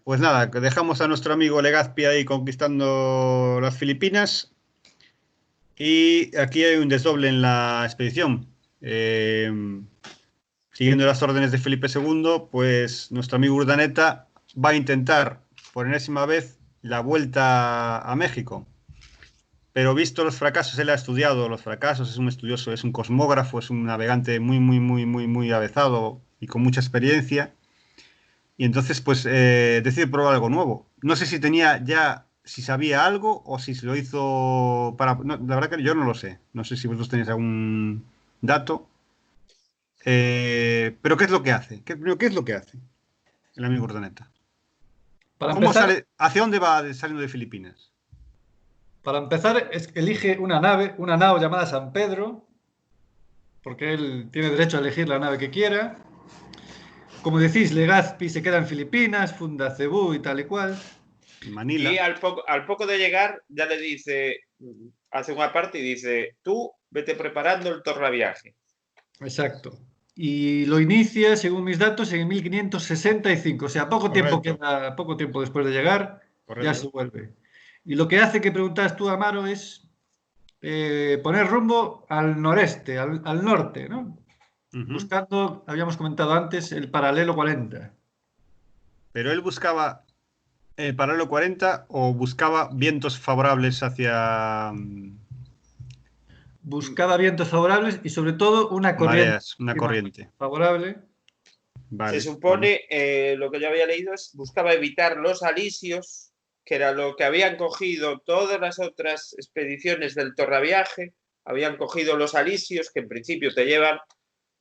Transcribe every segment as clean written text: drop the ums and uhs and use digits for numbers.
pues nada, dejamos a nuestro amigo Legazpi ahí conquistando las Filipinas y aquí hay un desdoble en la expedición. Siguiendo las órdenes de Felipe II, pues nuestro amigo Urdaneta va a intentar por enésima vez la vuelta a México. Pero visto los fracasos, él ha estudiado los fracasos, es un estudioso, es un cosmógrafo, es un navegante muy avezado y con mucha experiencia. Y entonces, pues, decide probar algo nuevo. No sé si tenía ya, si sabía algo o si se lo hizo para... no, la verdad que yo no lo sé. No sé si vosotros tenéis algún dato. Pero ¿qué es lo que hace? ¿Qué es lo que hace el amigo Urdaneta? Para ¿Cómo empezar, sale? ¿Hacia dónde va saliendo de Filipinas? elige una nao llamada San Pedro, porque él tiene derecho a elegir la nave que quiera. Como decís, Legazpi se queda en Filipinas, funda Cebú y tal y cual. Y Manila. al poco de llegar ya le dice, hace una parte y dice, tú vete preparando el tornaviaje. Exacto. Y lo inicia, según mis datos, en 1565. O sea, Correcto, poco tiempo después de llegar, ya se correcto. vuelve. Y lo que hace que preguntas tú, Amaro, es poner rumbo al noreste, al norte, ¿no? Ujú. Buscando, habíamos comentado antes, el paralelo 40. Pero él buscaba el paralelo 40 o buscaba vientos favorables hacia Buscaba vientos favorables y sobre todo una corriente mareas, una corriente. favorable. Se Vale, bueno. supone, lo que yo había leído es, buscaba evitar los alisios, que era lo que habían cogido todas las otras expediciones del tornaviaje, habían cogido los alisios, que en principio te llevan,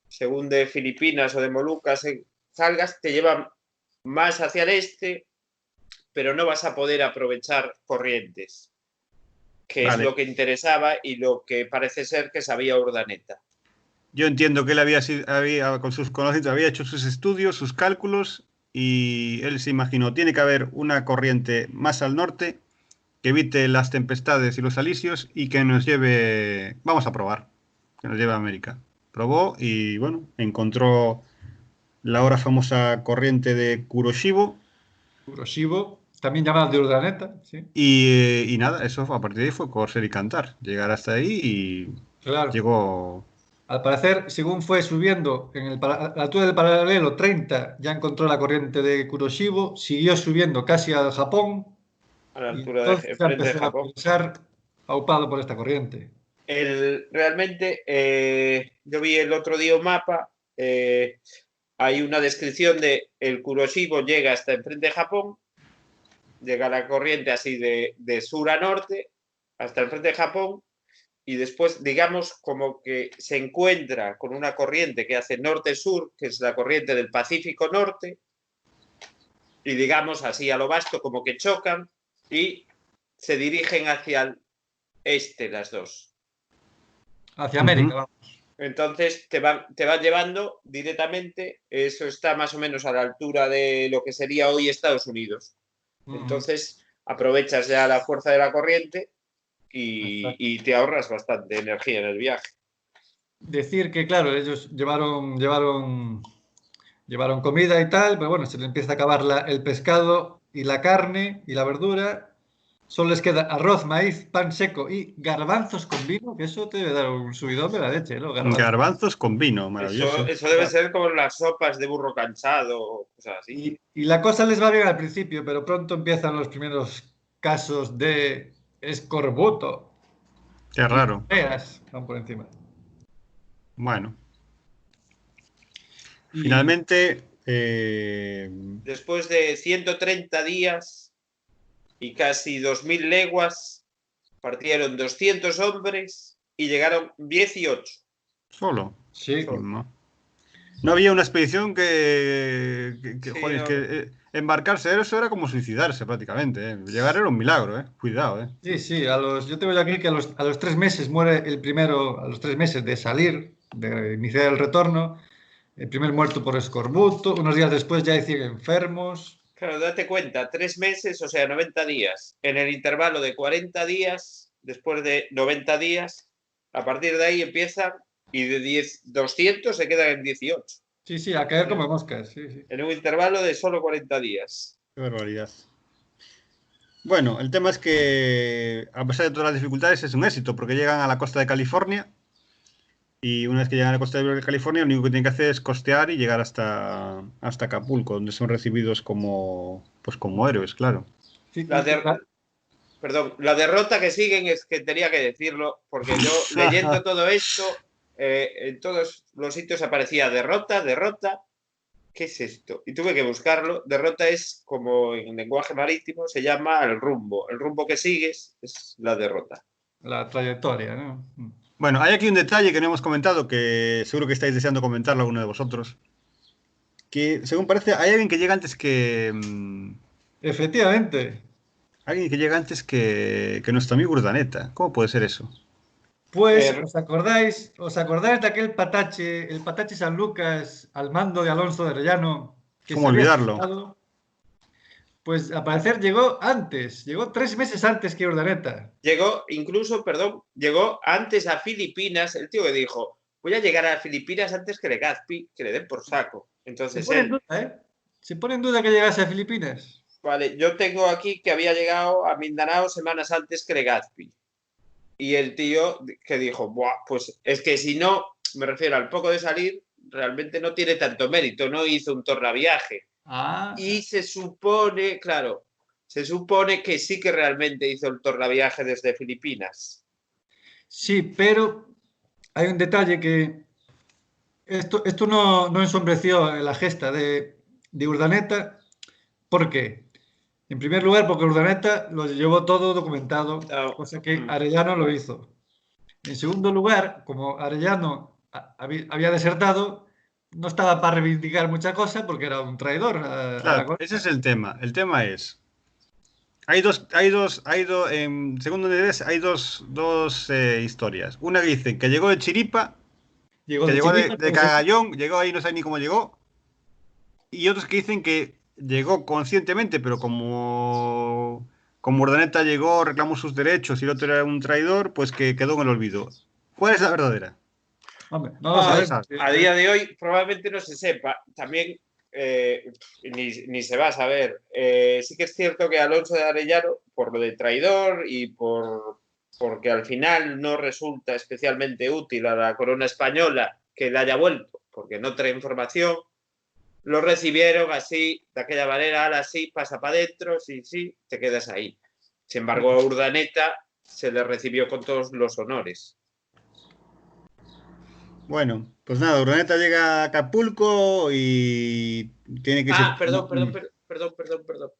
según de Filipinas o de Molucas salgas, te llevan más hacia el este, pero no vas a poder aprovechar corrientes, que es Vale. lo que interesaba y lo que parece ser que sabía Urdaneta. Yo entiendo que él con sus conocimientos, había hecho sus estudios, sus cálculos, y él se imaginó, tiene que haber una corriente más al norte que evite las tempestades y los alisios y que nos lleve, vamos a probar, que nos lleve a América. Probó y bueno, encontró la ahora famosa corriente de Kuroshibo Kuroshibo, también llamado de Urdaneta, ¿sí? y nada, eso a partir de ahí fue coser y cantar, llegar hasta ahí y Claro. llegó Al parecer, según fue subiendo a la altura del paralelo 30, ya encontró la corriente de Kuroshibo, siguió subiendo casi al Japón A la y altura de entonces ya frente de empezó a Japón. pensar aupado por esta corriente. Realmente, yo vi el otro día un mapa, hay una descripción de el Kuroshibo llega hasta enfrente de Japón, llega la corriente así de sur a norte, hasta enfrente de Japón, y después, digamos, como que se encuentra con una corriente que hace norte-sur, que es la corriente del Pacífico Norte, y digamos así a lo vasto, como que chocan y se dirigen hacia el este las dos. Hacia América, ujú, vamos. Entonces te van llevando directamente, eso está más o menos a la altura de lo que sería hoy Estados Unidos. Ujú. Entonces aprovechas ya la fuerza de la corriente Exacto. y te ahorras bastante energía en el viaje. Decir que, claro, ellos llevaron comida y tal, pero bueno, se les empieza a acabar el pescado y la carne y la verdura. Solo les queda arroz, maíz, pan seco y garbanzos con vino, que eso te debe dar un subidón de la leche, ¿no? Garbanzos. garbanzos con vino, maravilloso. Eso debe ser como las sopas de burro cansado o cosas así. Y la cosa les va bien al principio, pero pronto empiezan los primeros casos de escorbuto Qué y raro. diarreas, van por encima. Bueno, Y finalmente, Después de 130 días y casi 2000 leguas, partieron 200 hombres y llegaron 18. solo. sí, Solo. No había una expedición Sí, joder, es no, que embarcarse en eso era como suicidarse prácticamente. Llegar era un milagro, Cuidado, sí, yo tengo ya aquí que a los 3 meses muere el primero, a los 3 meses de salir, de iniciar el retorno, el primer muerto por escorbuto, unos días después ya hay 100 enfermos. claro, date cuenta, 3 meses, o sea, 90 días. En el intervalo de 40 días, después de 90 días, a partir de ahí empiezan y de 200 se quedan en 18. Sí, a caer como moscas, sí, sí. En un intervalo de solo 40 días. Qué barbaridad. Bueno, el tema es que, a pesar de todas las dificultades, es un éxito, porque llegan a la costa de California y una vez que llegan a la costa de California, lo único que tienen que hacer es costear y llegar hasta Acapulco, donde son recibidos como héroes, claro. Sí, La Perdón, la derrota que siguen es que tenía que decirlo, porque yo leyendo todo esto, en todos los sitios aparecía derrota, derrota. ¿Qué es esto? Y tuve que buscarlo. Derrota es como en lenguaje marítimo, se llama el rumbo. El rumbo que sigues es la derrota. la trayectoria, ¿no? Bueno, hay aquí un detalle que no hemos comentado, que seguro que estáis deseando comentarlo alguno de vosotros. Que, según parece, hay alguien que llega antes que... Efectivamente. alguien que llega antes que nuestro amigo Urdaneta. ¿Cómo puede ser eso? Pues, Eh, ¿os acordáis de aquel Patache, el Patache San Lucas al mando de Alonso de Arellano, que ¿Cómo se había olvidarlo? suicidado? Pues al parecer llegó antes, llegó 3 meses antes que Urdaneta. Llegó, incluso, perdón, llegó antes a Filipinas. El tío que dijo, voy a llegar a Filipinas antes que Legazpi, que le den por saco. Se Entonces pone en él, duda, ¿eh? Se pone en duda que llegase a Filipinas. vale, yo tengo aquí que había llegado a Mindanao semanas antes que Legazpi. Y el tío que dijo, buah, pues es que si no, me refiero al poco de salir, realmente no tiene tanto mérito, no hizo un tornaviaje. Ah, Y se supone, claro, se supone que sí que realmente hizo el tornaviaje desde Filipinas. sí, pero hay un detalle que esto no ensombreció la gesta de Urdaneta. ¿Por qué? En primer lugar, porque Urdaneta lo llevó todo documentado, No, cosa que Arellano lo hizo. En segundo lugar, como Arellano había desertado, no estaba para reivindicar mucha cosa porque era un traidor a la Claro, ese es corona. el tema. El tema es... según donde ves, hay dos historias. Una que dice que llegó de chiripa, Llegó que de llegó chiripa, de todos estos. cagallón, llegó ahí, no sé ni cómo llegó. Y otros que dicen que llegó conscientemente, pero como Urdaneta llegó, reclamó sus derechos y el otro era un traidor, pues que quedó en el olvido. ¿Cuál es la verdadera? Hombre, no lo No se sabemos. sabe. a día de hoy probablemente no se sepa. También ni se va a saber. Sí que es cierto que Alonso de Arellano, por lo de traidor y porque al final no resulta especialmente útil a la corona española que le haya vuelto, porque no trae información, lo recibieron así, de aquella manera, ahora sí, pasa para adentro, sí, sí, te quedas ahí. Sin embargo, a Urdaneta se le recibió con todos los honores. Bueno, pues nada, Urdaneta llega a Acapulco y tiene que irse. Ah, perdón.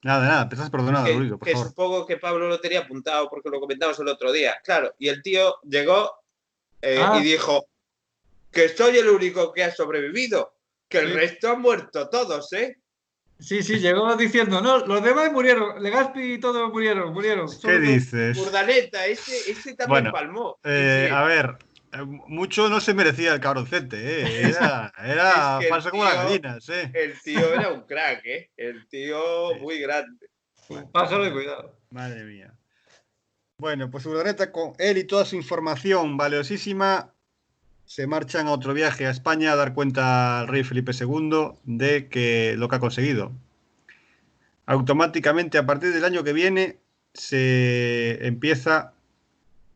Nada, empezás perdonado, Rodrigo, por Que favor. supongo que Pablo lo tenía apuntado porque lo comentamos el otro día. Claro, y el tío llegó y Ah, dijo que soy el único que ha sobrevivido, que el sí, resto han muerto todos, ¿eh? sí, sí, llegó diciendo, no, los demás murieron, Legazpi y todos murieron, ¿Qué solo yo. dices? Urdaneta, ese también Bueno, palmó. Sí, sí. a ver, mucho no se merecía el cabroncete, ¿eh? Es Era que falso como las gallinas, ¿eh? el tío era un crack, ¿eh? El tío Sí. muy grande. Un pájaro de cuidado. Madre mía. Bueno, pues Urdaneta con él y toda su información valiosísima se marchan a otro viaje a España a dar cuenta al rey Felipe II de que lo que ha conseguido. Automáticamente, a partir del año que viene, se empieza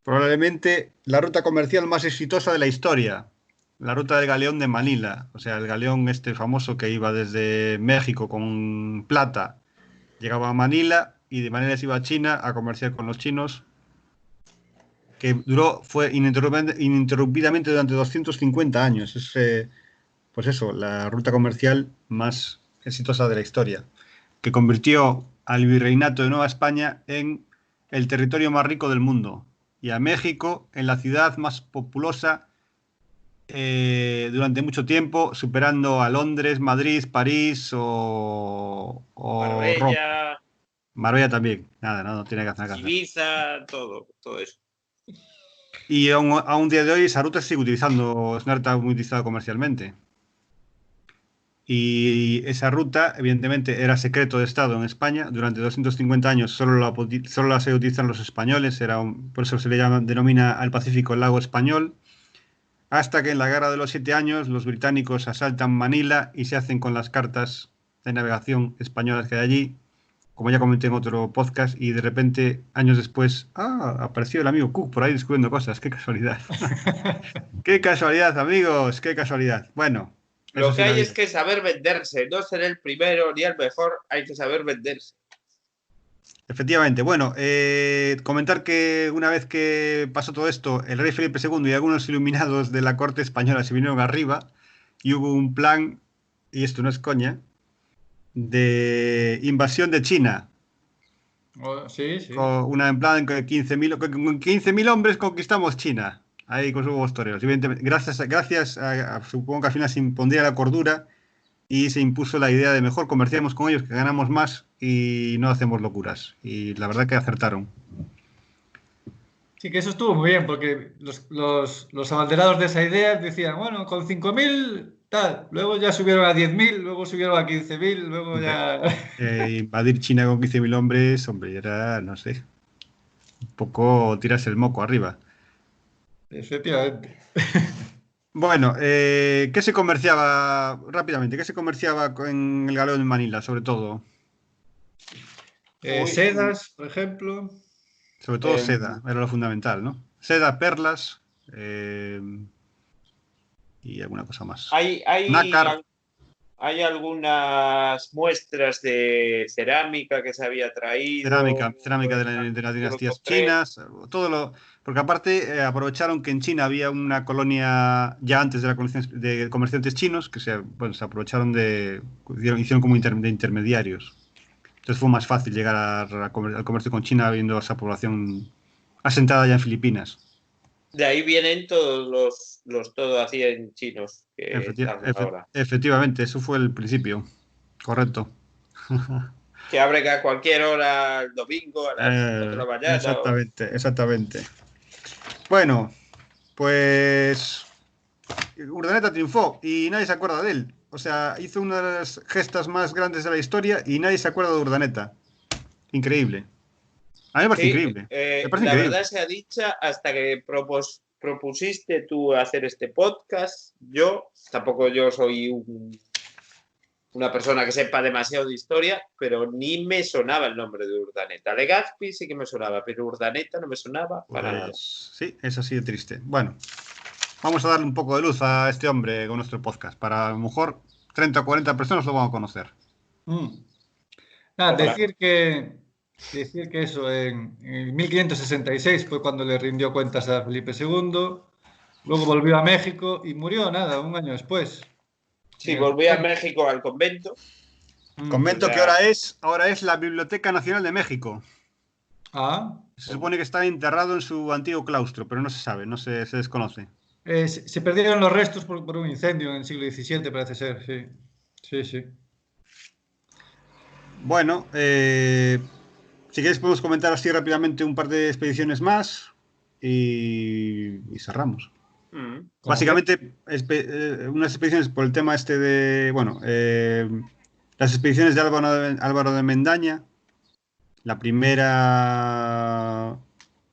probablemente la ruta comercial más exitosa de la historia, la ruta del galeón de Manila, o sea, el galeón este famoso que iba desde México con plata, llegaba a Manila y de Manila se iba a China a comerciar con los chinos, que fue ininterrumpidamente durante 250 años. Es, pues eso, la ruta comercial más exitosa de la historia, que convirtió al virreinato de Nueva España en el territorio más rico del mundo y a México en la ciudad más populosa durante mucho tiempo, superando a Londres, Madrid, París o Roma. Marbella, Marbella también, nada, no tiene que hacer nada que hacer. Ibiza, todo eso. Y a un día de hoy esa ruta se sigue utilizando, es una ruta muy utilizada comercialmente. Y esa ruta, evidentemente, era secreto de Estado en España. Durante 250 años solo la se utilizan los españoles, por eso se le denomina al Pacífico el lago español. Hasta que en la Guerra de los 7 Años los británicos asaltan Manila y se hacen con las cartas de navegación españolas que hay allí como ya comenté en otro podcast, y de repente, años después, apareció el amigo Cook por ahí descubriendo cosas. ¡Qué casualidad! ¡Qué casualidad, amigos! ¡Qué casualidad! Bueno, eso Lo que sí la hay es vida. que saber venderse, no ser el primero ni el mejor, hay que saber venderse. Efectivamente. Bueno, comentar que una vez que pasó todo esto, el rey Felipe II y algunos iluminados de la corte española se vinieron arriba y hubo un plan, y esto no es coña, de invasión de China. Sí, sí. Con una en plan con 15.000 hombres conquistamos China. Ahí con sus huevos toreros. Evidentemente, supongo que al final se impondría la cordura y se impuso la idea de mejor comerciamos con ellos, que ganamos más y no hacemos locuras. Y la verdad que acertaron. Sí, que eso estuvo muy bien, porque los abanderados de esa idea decían, bueno, con 5.000, tal. Luego ya subieron a 10.000, luego subieron a 15.000, luego Hombre, ya... invadir China con 15.000 hombres, hombre, era, no sé, un poco tirarse el moco arriba. Efectivamente. Bueno, ¿qué se comerciaba rápidamente? ¿Qué se comerciaba en el galeón de Manila, sobre todo? Uy, Sedas, por ejemplo. Sobre todo em, seda, era lo fundamental, ¿no? Seda, perlas eh, y alguna cosa más. hay, hay, Nácar, hay algunas muestras de cerámica que se había traído, cerámica de, de las yo lo dinastías encontré. chinas, todo lo. Porque aparte aprovecharon que en China había una colonia ya antes de la colección de comerciantes chinos que bueno, se aprovecharon hicieron como de intermediarios. Entonces fue más fácil llegar al comercio con China habiendo esa población asentada ya en Filipinas. De ahí vienen todos los todo así en chinos que están ahora. Efectivamente, eso fue el principio. Correcto. Que abren a cualquier hora el domingo a las 4 de la mañana. Exactamente, exactamente. Bueno, pues Urdaneta triunfó y nadie se acuerda de él. O sea, hizo una de las gestas más grandes de la historia y nadie se acuerda de Urdaneta. Increíble. A mí me parece Sí, increíble. Me parece la increíble. verdad sea dicha, hasta que propusiste tú hacer este podcast, tampoco yo soy una persona que sepa demasiado de historia, pero ni me sonaba el nombre de Urdaneta. Legazpi sí que me sonaba, pero Urdaneta no me sonaba para nada. Pues sí, es así de triste. Bueno, vamos a darle un poco de luz a este hombre con nuestro podcast. Para a lo mejor 30 o 40 personas lo van a conocer. Mm. Nada, Ojalá. decir que eso, en 1566 fue cuando le rindió cuentas a Felipe II, luego volvió a México y murió, nada, un año después, en Sí, el volví a convento. México al convento. O Convento que sea, ahora es la Biblioteca Nacional de México. Ah, Se supone que está enterrado en su antiguo claustro, pero no se sabe, se desconoce. se perdieron los restos por un incendio en el siglo XVII, parece ser, sí. Sí, sí. Bueno, si queréis podemos comentar así rápidamente un par de expediciones más y cerramos. Como quieras. Básicamente, unas expediciones por el tema este de, bueno, las expediciones de Álvaro de Mendaña. La primera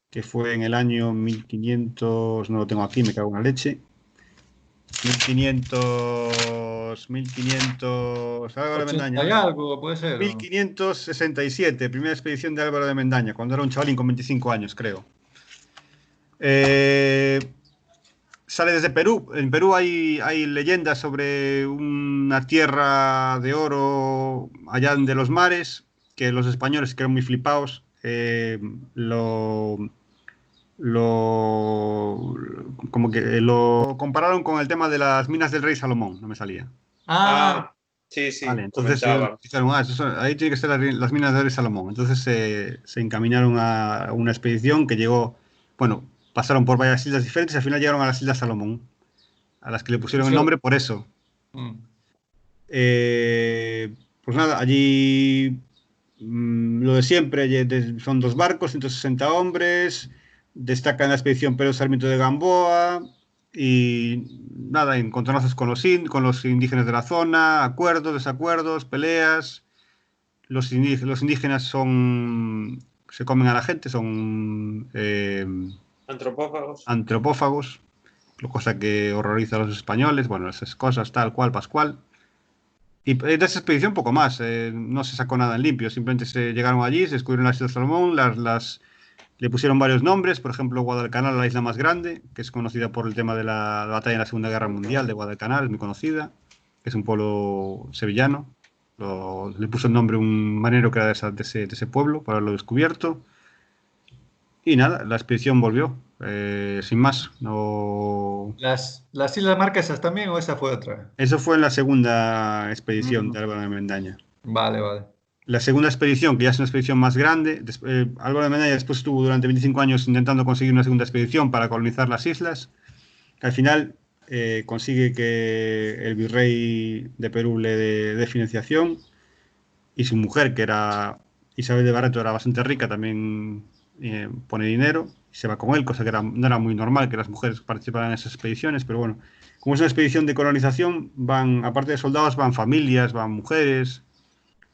que fue en el año 1500, no lo tengo aquí, me cago en la leche. 1500, Álvaro de 80 y Mendaña. algo, puede ser. 1567, primera expedición de Álvaro de Mendaña, cuando era un chavalín con 25 años, creo. Eh, Sale desde Perú. En Perú hay leyendas sobre una tierra de oro allá de los mares, que los españoles, que eran muy flipados, lo, como que lo compararon con el tema de las minas del rey Salomón, no me salía. Ah, sí, Vale, sí, entonces comentaban. dijeron, ahí tiene que ser las minas del rey Salomón. Entonces se encaminaron a una expedición que llegó, bueno, pasaron por varias islas diferentes y al final llegaron a las Islas Salomón, a las que le pusieron el eso. nombre por eso. Mm. Pues nada, allí lo de siempre, son 2 barcos, 160 hombres, destaca en la expedición Pedro Sarmiento de Gamboa y nada, encontronazos con los indígenas de la zona, acuerdos, desacuerdos, peleas. Los indígenas se comen a la gente, son Antropófagos. antropófagos, cosa que horroriza a los españoles, bueno, esas cosas, tal cual, pascual. Y de esa expedición poco más, no se sacó nada en limpio, simplemente se llegaron allí, se descubrieron las Islas Salomón, le pusieron varios nombres, por ejemplo Guadalcanal, la isla más grande, que es conocida por el tema de la batalla en la Segunda Guerra Mundial de Guadalcanal, es muy conocida, que es un pueblo sevillano, le puso el nombre un marinero que era de ese pueblo, para haberlo descubierto. Y nada, la expedición volvió, sin más. No... ¿Las Islas Marquesas también o esa fue otra? Eso fue en la segunda expedición Mm, de Álvaro de Mendaña. vale, vale. La segunda expedición, que ya es una expedición más grande, Álvaro de Mendaña después estuvo durante 25 años intentando conseguir una segunda expedición para colonizar las islas. Al final consigue que el virrey de Perú le dé financiación y su mujer, que era Isabel de Barreto, era bastante rica, también pone dinero y se va con él, cosa que no era muy normal que las mujeres participaran en esas expediciones, pero bueno, como es una expedición de colonización, van, aparte de soldados, van familias, van mujeres,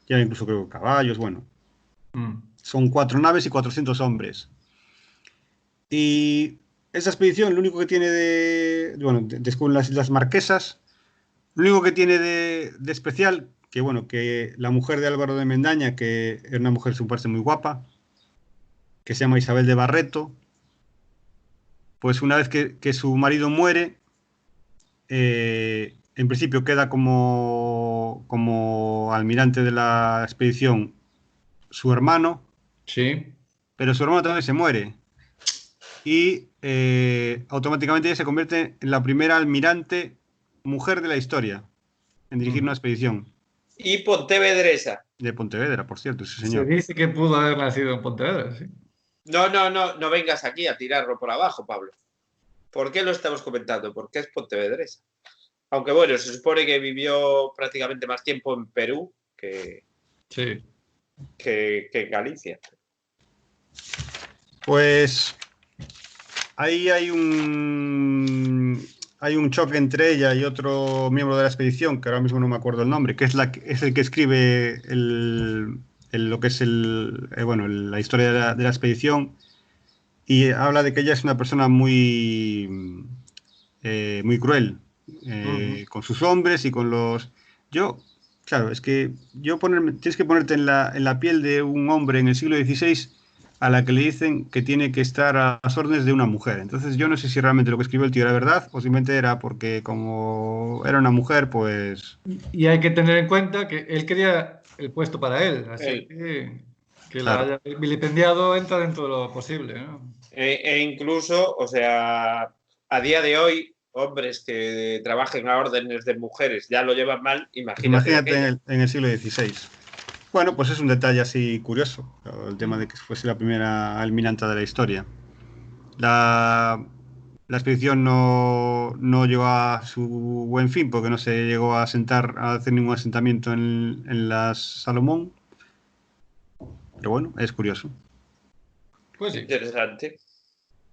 ya incluso creo caballos, bueno. Son 4 naves y 400 hombres. Y esa expedición, lo único que tiene bueno, descubren las Islas Marquesas, lo único que tiene de especial, que bueno, que la mujer de Álvaro de Mendaña, que era una mujer supuestamente muy guapa, que se llama Isabel de Barreto, pues una vez que su marido muere, en principio queda como almirante de la expedición su hermano, Sí. pero su hermano también se muere. Y automáticamente ella se convierte en la primera almirante mujer de la historia en dirigir una expedición. Y pontevedresa. De Pontevedra, por cierto, sí, Se señor. dice que pudo haber nacido en Pontevedra, sí. No vengas aquí a tirarlo por abajo, Pablo. ¿Por qué lo estamos comentando? Porque es pontevedresa. Aunque bueno, se supone que vivió prácticamente más tiempo en Perú que en Galicia. Pues ahí hay un choque entre ella y otro miembro de la expedición, que ahora mismo no me acuerdo el nombre, que es el que escribe lo que es la historia de la expedición, y habla de que ella es una persona muy, muy cruel con sus hombres y con los... Claro, es que tienes que ponerte en la piel de un hombre en el siglo XVI a la que le dicen que tiene que estar a las órdenes de una mujer. Entonces yo no sé si realmente lo que escribió el tío era verdad o simplemente era porque como era una mujer, pues... Y hay que tener en cuenta que él quería el puesto para él, así que la Claro. haya vilipendiado entra dentro de lo posible, ¿no? Incluso, o sea, a día de hoy, hombres que trabajen a órdenes de mujeres ya lo llevan mal, imagínate en el siglo XVI. Bueno, pues es un detalle así curioso, el tema de que fuese la primera almiranta de la historia. La expedición no llegó a su buen fin porque no se llegó a hacer ningún asentamiento en las Salomón. Pero bueno, es curioso. Pues sí. Interesante.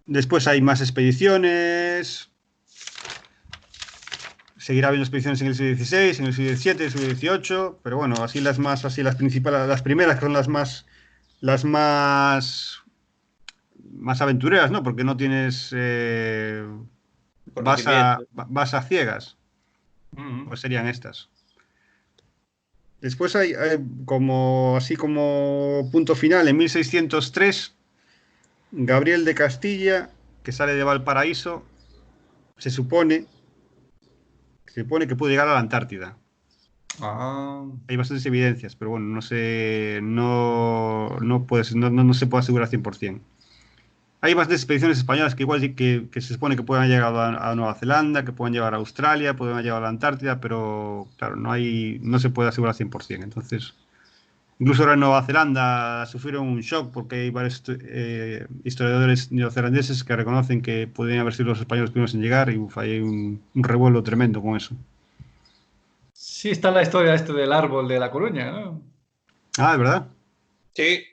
Después hay más expediciones. Seguirá habiendo expediciones en el siglo XVI, en el siglo XVII, en el siglo XVIII, pero bueno, así las principales, las primeras que son las más aventureras, ¿no? Porque no tienes vas a ciegas, pues serían estas. Después hay así como punto final, en 1603, Gabriel de Castilla, que sale de Valparaíso, se supone que puede llegar a la Antártida. Hay bastantes evidencias, pero bueno, no sé, no se puede asegurar 100%. Hay bastantes expediciones españolas que igual que se supone que pueden llegar a Nueva Zelanda, que pueden llegar a Australia, pueden llegar a la Antártida, pero claro, no se puede asegurar 100%. Entonces, incluso ahora en Nueva Zelanda sufrieron un shock porque hay varios historiadores neozelandeses que reconocen que podrían haber sido los españoles primeros en llegar y hay un revuelo tremendo con eso. Sí, está la historia del árbol de La Coruña, ¿no? Ah, ¿es verdad? Sí,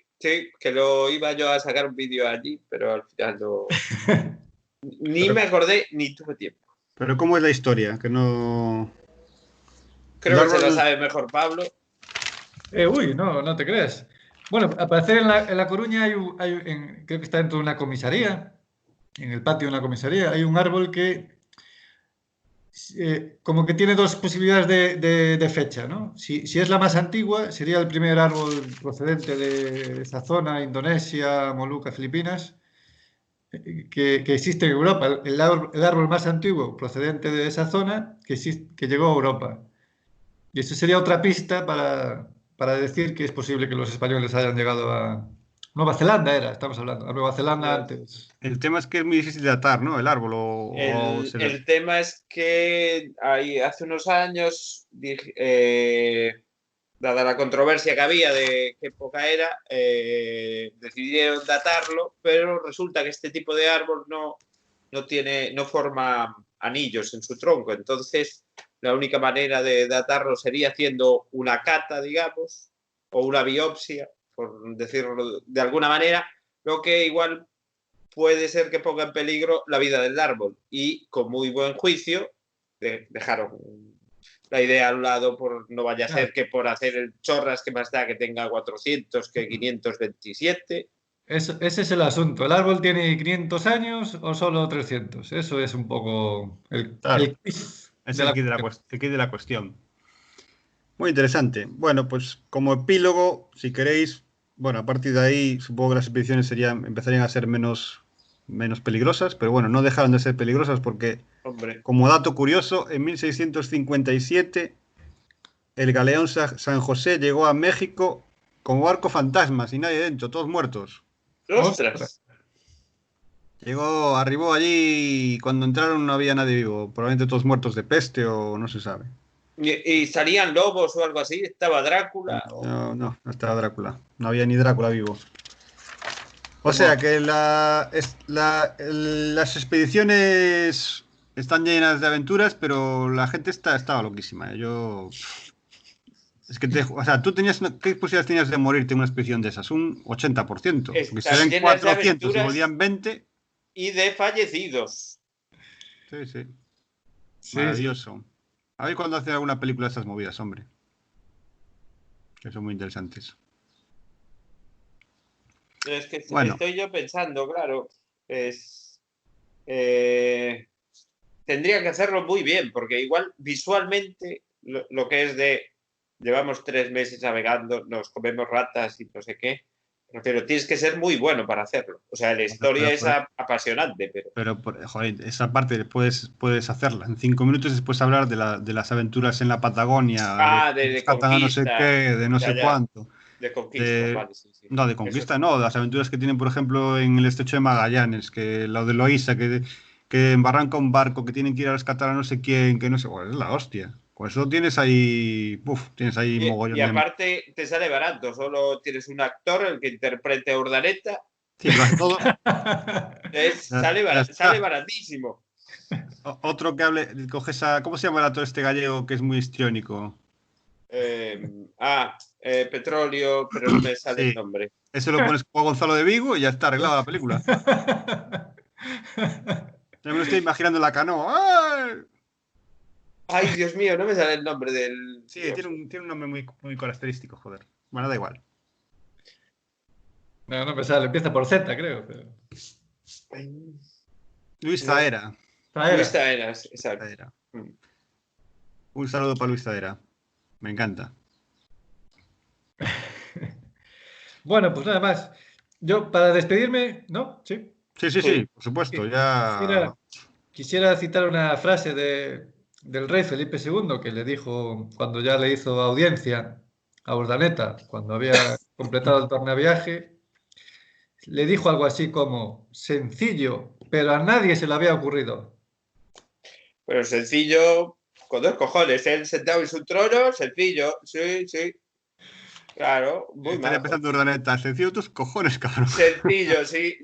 que lo iba yo a sacar un vídeo allí, pero al final no... ni me acordé ni tuve tiempo. Pero ¿cómo es la historia? Que no... Creo que se lo sabe mejor Pablo. No te creas. Bueno, al parecer en la Coruña creo que está dentro de una comisaría, en el patio de una comisaría, hay un árbol que como que tiene dos posibilidades de fecha, ¿no? Si es la más antigua, sería el primer árbol procedente de esa zona, Indonesia, Molucas, Filipinas, que existe en Europa. El árbol más antiguo procedente de esa zona que llegó a Europa. Y eso sería otra pista para decir que es posible que los españoles hayan llegado a Nueva Zelanda, estamos hablando, a Nueva Zelanda antes. El tema es que es muy difícil de atar, ¿no? El árbol El tema es que hace unos años, dada la controversia que había de qué época era, decidieron datarlo, pero resulta que este tipo de árbol no forma anillos en su tronco. Entonces, la única manera de datarlo sería haciendo una cata, digamos, o una biopsia, por decirlo de alguna manera, lo que igual puede ser que ponga en peligro la vida del árbol. Y con muy buen juicio dejaron la idea a un lado, por no vaya a ser que por hacer el chorras que más da que tenga 400 que 527. Ese es el asunto. ¿El árbol tiene 500 años o solo 300? Eso es un poco Claro, quiz es de el la quid cuestión. de la cuestión. Muy interesante. Bueno, pues como epílogo, si queréis, bueno, a partir de ahí supongo que las expediciones empezarían a ser menos peligrosas, pero bueno, no dejaron de ser peligrosas porque, Hombre, como dato curioso, en 1657 el galeón San José llegó a México como barco fantasma, sin nadie dentro, todos muertos. ostras. Arribó allí y cuando entraron no había nadie vivo, probablemente todos muertos de peste o no se sabe. ¿Y salían lobos o algo así? ¿Estaba Drácula? No estaba Drácula, no había ni Drácula vivo. O ¿Cómo? sea que las expediciones están llenas de aventuras, pero la gente estaba loquísima. Es que o sea, ¿qué posibilidades tenías de morirte en una expedición de esas? Un 80%. Porque si Están eran llenas de 400 y aventuras volvían 20. y de fallecidos. Sí, sí. Sí, Maravilloso. A ver cuando hacen alguna película de estas movidas, hombre. Que son muy interesantes. Es que Bueno, estoy yo pensando, claro, tendría que hacerlo muy bien, porque igual visualmente lo que es llevamos 3 meses navegando, nos comemos ratas y no sé qué, pero tienes que ser muy bueno para hacerlo. O sea, la historia es apasionante, pero... joder, esa parte puedes hacerla. En 5 minutos después hablar de las aventuras en la Patagonia, de de rescatan a no sé qué, conquista, de no sé ya, cuánto. de conquista, vale, sí. No, de conquista no, las aventuras que tienen, por ejemplo, en el estrecho de Magallanes, que lo de Loíza, que embarranca un barco, que tienen que ir a rescatar a no sé quién, que no sé, es la hostia. Con eso tienes ahí mogollón Y de... aparte te sale barato, solo tienes un actor el que interprete a Urdaneta. Sí, lo hace todo. Sale está. baratísimo. Otro que hable, coges ¿cómo se llama el actor este gallego que es muy histriónico? Petróleo, pero no me sale el Sí, nombre. ese lo pones con Gonzalo de Vigo y ya está arreglada la película. Ya me lo estoy imaginando en la canoa. ¡Ay! Ay, Dios mío, no me sale el nombre del... Sí, tiene un nombre muy, muy característico, joder. Bueno, da igual. No me sale, empieza por Z, creo. Luis Zaera. Luis Taeras, exacto. Zaera. Un saludo para Luis Zaera. Me encanta. Bueno, pues nada más. Yo, para despedirme, ¿no? Sí. Sí, por supuesto. Ya. Quisiera citar una frase del rey Felipe II que le dijo cuando ya le hizo audiencia a Urdaneta, cuando había completado el tornaviaje, le dijo algo así como, sencillo, pero a nadie se le había ocurrido. Pero sencillo, con 2 cojones, él sentado en su trono, sencillo, sí. Claro, muy Estaría majo. empezando Urdaneta. Sencillo tus cojones, cabrón. Sencillo, sí.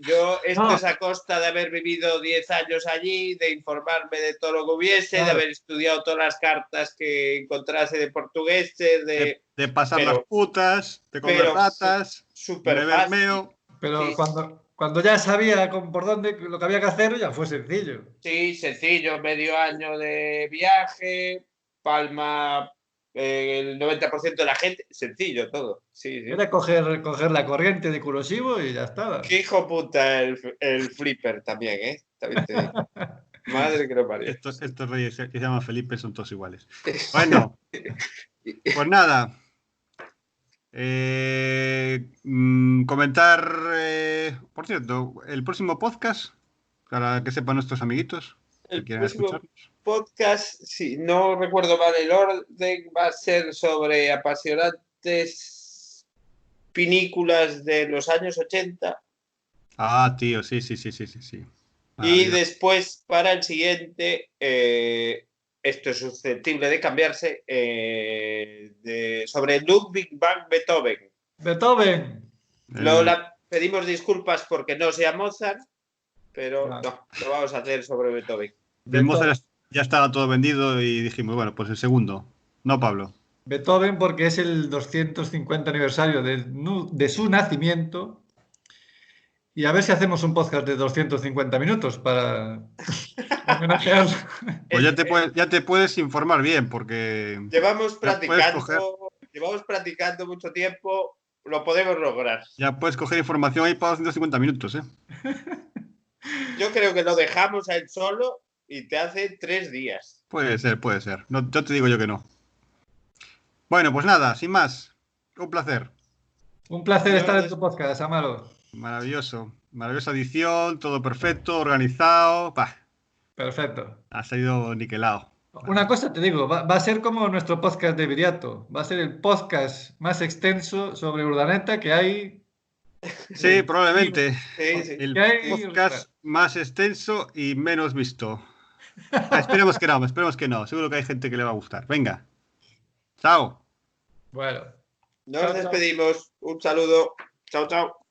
Esto No. es a costa de haber vivido 10 años allí, de informarme de todo lo que hubiese, Claro. de haber estudiado todas las cartas que encontrase de portugueses, De pasar las putas, de comer pero ratas, de súper beber fácil. meo. Pero Sí. cuando ya sabía por dónde lo que había que hacer, ya fue sencillo. Sí, sencillo, medio año de viaje, Palma, el 90% de la gente, sencillo todo. Sí. Era coger la corriente de Kuroshibo y ya estaba. Qué hijo puta el flipper también, ¿eh? También te digo. Madre que lo parió. Estos reyes que se llaman Felipe son todos iguales. Bueno, pues nada. Comentar, por cierto, el próximo podcast, para que sepan nuestros amiguitos que El quieran próximo escucharnos. podcast, si no recuerdo mal el orden, va a ser sobre apasionantes pinículas de los años 80. Ah, tío, sí. Y después, para el siguiente, esto es susceptible de cambiarse, sobre Ludwig van Beethoven. Beethoven. Pedimos disculpas porque no sea Mozart, pero Claro. no, lo vamos a hacer sobre Beethoven. De Mozart ya estaba todo vendido y dijimos, bueno, pues el segundo. No, Pablo. Beethoven porque es el 250 aniversario de su nacimiento. Y a ver si hacemos un podcast de 250 minutos para homenajearlo. Pues ya te puedes informar bien, porque Llevamos ya puedes practicando mucho tiempo, lo podemos lograr. Ya puedes coger información ahí para 250 minutos, ¿eh? Yo creo que lo dejamos a él solo y te hace 3 días. Puede ser. No, yo te digo yo que no. Bueno, pues nada, sin más. Un placer. Un placer estar en tu podcast, Amaro. Maravilloso. Maravillosa edición, todo perfecto, organizado. Bah, Perfecto. ha salido niquelado. Una cosa te digo, va a ser como nuestro podcast de Viriato. Va a ser el podcast más extenso sobre Urdaneta que hay. Sí, probablemente. Sí. El podcast más extenso y menos visto. Esperemos que no. Seguro que hay gente que le va a gustar. Venga. Chao. Bueno. Nos despedimos. Un saludo. Chao.